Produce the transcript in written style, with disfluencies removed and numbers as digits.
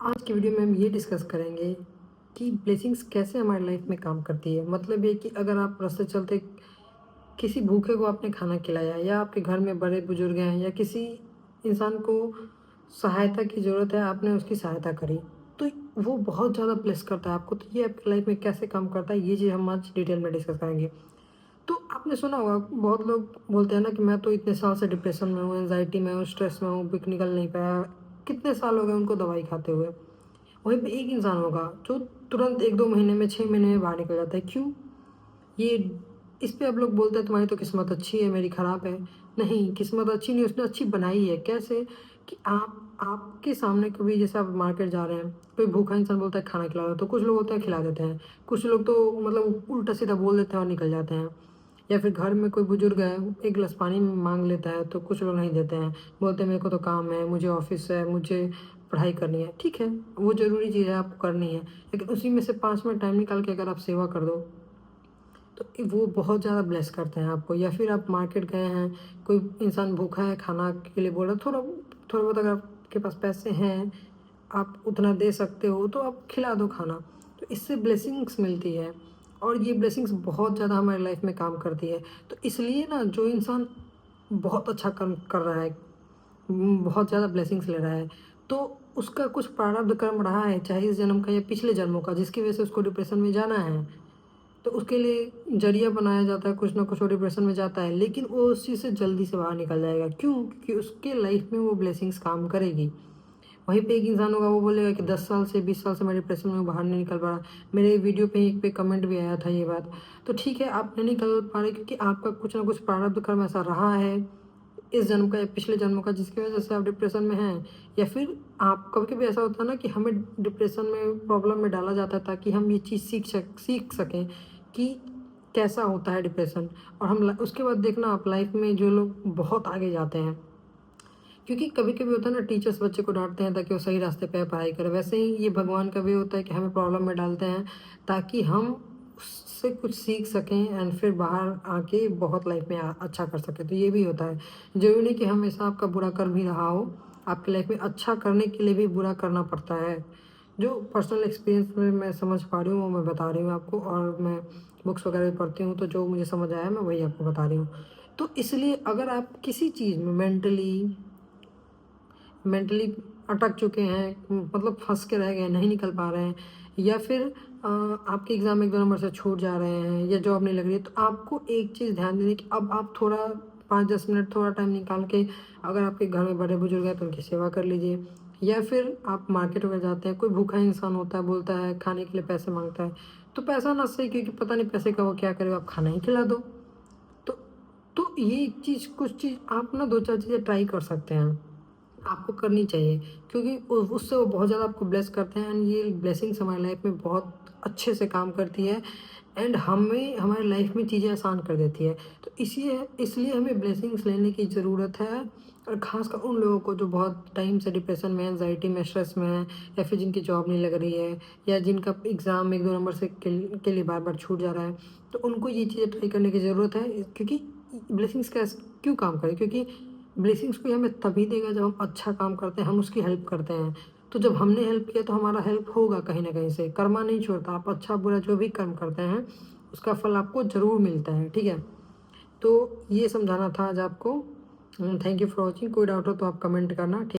आज की वीडियो में हम ये डिस्कस करेंगे कि ब्लेसिंग्स कैसे हमारी लाइफ में काम करती है। मतलब ये कि अगर आप रास्ते चलते किसी भूखे को आपने खाना खिलाया या आपके घर में बड़े बुजुर्ग हैं या किसी इंसान को सहायता की ज़रूरत है, आपने उसकी सहायता करी, तो वो बहुत ज़्यादा ब्लेस करता है आपको। तो ये आपकी लाइफ में कैसे काम करता है, ये चीज़ हम आज डिटेल में डिस्कस करेंगे। तो आपने सुना होगा, बहुत लोग बोलते हैं ना कि मैं तो इतने साल से डिप्रेशन में हूँ, एंजाइटी में हूँ, स्ट्रेस में हूँ, निकल नहीं पाया। कितने साल हो गए उनको दवाई खाते हुए। वहीं पे एक इंसान होगा जो तुरंत 1-2 महीने में, 6 महीने में बाहर निकल जाता है। क्यों? ये इस पे अब लोग बोलते हैं तुम्हारी तो किस्मत अच्छी है, मेरी खराब है। नहीं, किस्मत अच्छी नहीं, उसने अच्छी बनाई है। कैसे? कि आपके सामने कभी, जैसे आप मार्केट जा रहे हैं, कोई भूखा इंसान बोलता है खाना खिला दो, तो कुछ लोग होते हैं खिला देते हैं। कुछ लोग तो मतलब उल्टा-सीधा बोल देते हैं और निकल जाते हैं। या फिर घर में कोई बुजुर्ग है, 1 गिलास पानी माँग लेता है, तो कुछ लोग नहीं देते हैं। बोलते हैं मेरे को तो काम है, मुझे ऑफ़िस है, मुझे पढ़ाई करनी है। ठीक है, वो ज़रूरी चीज़ है, आपको करनी है। लेकिन उसी में से 5 मिनट टाइम निकाल के अगर आप सेवा कर दो, तो वो बहुत ज़्यादा ब्लेस करते हैं आपको। या फिर आप मार्केट गए हैं, कोई इंसान भूखा है, खाना के लिए बोल रहा है, थोड़ा बहुत अगर आपके पास पैसे हैं, आप उतना दे सकते हो, तो आप खिला दो खाना। तो इससे ब्लेसिंग्स मिलती है और ये ब्लेसिंग्स बहुत ज़्यादा हमारी लाइफ में काम करती है। तो इसलिए ना, जो इंसान बहुत अच्छा कर्म कर रहा है, बहुत ज़्यादा ब्लेसिंग्स ले रहा है, तो उसका कुछ प्रारब्ध कर्म रहा है, चाहे इस जन्म का या पिछले जन्मों का, जिसकी वजह से उसको डिप्रेशन में जाना है। तो उसके लिए ज़रिया बनाया जाता है, कुछ ना कुछ वो डिप्रेशन में जाता है, लेकिन वो उस चीज़ से जल्दी से बाहर निकल जाएगा। क्यों? क्योंकि उसके लाइफ में वो ब्लेसिंग्स काम करेगी। वहीं पे एक इंसान होगा, वो बोलेगा कि 10 साल से, 20 साल से मैं डिप्रेशन में बाहर नहीं निकल पा रहा। मेरे वीडियो पे एक पे कमेंट भी आया था ये बात। तो ठीक है, आप नहीं निकल पा रहे क्योंकि आपका कुछ ना कुछ प्रारब्ध कर्म ऐसा रहा है, इस जन्म का या पिछले जन्मों का, जिसकी वजह से आप डिप्रेशन में हैं। या फिर आप, कभी-कभी ऐसा होता है ना कि हमें डिप्रेशन में, प्रॉब्लम में डाला जाता है ताकि हम ये चीज़ सीख सकें कि कैसा होता है डिप्रेशन। और हम उसके बाद देखना, आप लाइफ में जो लोग बहुत आगे जाते हैं, क्योंकि कभी-कभी होता है ना, टीचर्स बच्चे को डाँटते हैं ताकि वो सही रास्ते पे पढ़ाई करे। वैसे ही ये भगवान का भी होता है कि हमें प्रॉब्लम में डालते हैं ताकि हम उससे कुछ सीख सकें एंड फिर बाहर आके बहुत लाइफ में अच्छा कर सकें। तो ये भी होता है। ज़रूरी नहीं कि हमेशा आपका बुरा कर्म ही रहा हो, आपकी लाइफ में अच्छा करने के लिए भी बुरा करना पड़ता है। जो पर्सनल एक्सपीरियंस में मैं समझ पा रही हूँ, वो मैं बता रही हूँ आपको। और मैं बुक्स वगैरह भी पढ़ती हूँ, तो जो मुझे समझ आया मैं वही आपको बता रही हूँ। तो इसलिए अगर आप किसी चीज़ में मेंटली अटक चुके हैं, मतलब फँस के रह गए, नहीं निकल पा रहे हैं, या फिर आपके एग्ज़ाम 1-2 नंबर से छूट जा रहे हैं या जॉब नहीं लग रही है, तो आपको एक चीज़ ध्यान देनी है कि अब आप थोड़ा 5-10 मिनट थोड़ा टाइम निकाल के, अगर आपके घर में बड़े-बुजुर्ग हैं तो उनकी सेवा कर लीजिए। या फिर आप मार्केट वगैरह जाते हैं, कोई भूखा इंसान होता है, बोलता है खाने के लिए पैसे माँगता है, तो पैसा ना सही, क्योंकि पता नहीं पैसे का वो क्या करेगा, आप खाना ही खिला दो। तो ये चीज़, कुछ चीज़ आप ना 2-4 चीज़ें ट्राई कर सकते हैं। आपको करनी चाहिए, क्योंकि उससे वो बहुत ज़्यादा आपको ब्लेस करते हैं एंड ये ब्लेसिंग्स हमारी लाइफ में बहुत अच्छे से काम करती है एंड हमें हमारी लाइफ में चीज़ें आसान कर देती है। तो इसलिए इसलिए हमें ब्लेसिंग्स लेने की ज़रूरत है। और ख़ासकर उन लोगों को जो बहुत टाइम से डिप्रेशन में, एंजाइटी में, स्ट्रेस में है, या फिर जिनकी जॉब नहीं लग रही है, या जिनका एग्ज़ाम 1-2 नंबर से के लिए बार बार छूट जा रहा है, तो उनको ये चीज़ें ट्राई करने की ज़रूरत है। क्योंकि ब्लेसिंग्स कैस क्यों काम करें? क्योंकि ब्लेसिंग्स कोई हमें तभी देगा जब हम अच्छा काम करते हैं, हम उसकी हेल्प करते हैं। तो जब हमने हेल्प किया तो हमारा हेल्प होगा कहीं न कहीं से। कर्मा नहीं छोड़ता, आप अच्छा-बुरा जो भी कर्म करते हैं, उसका फल आपको ज़रूर मिलता है, ठीक है? तो ये समझाना था आज आपको। Thank you for watching. कोई डाउट हो तो आप कमेंट करना, ठीक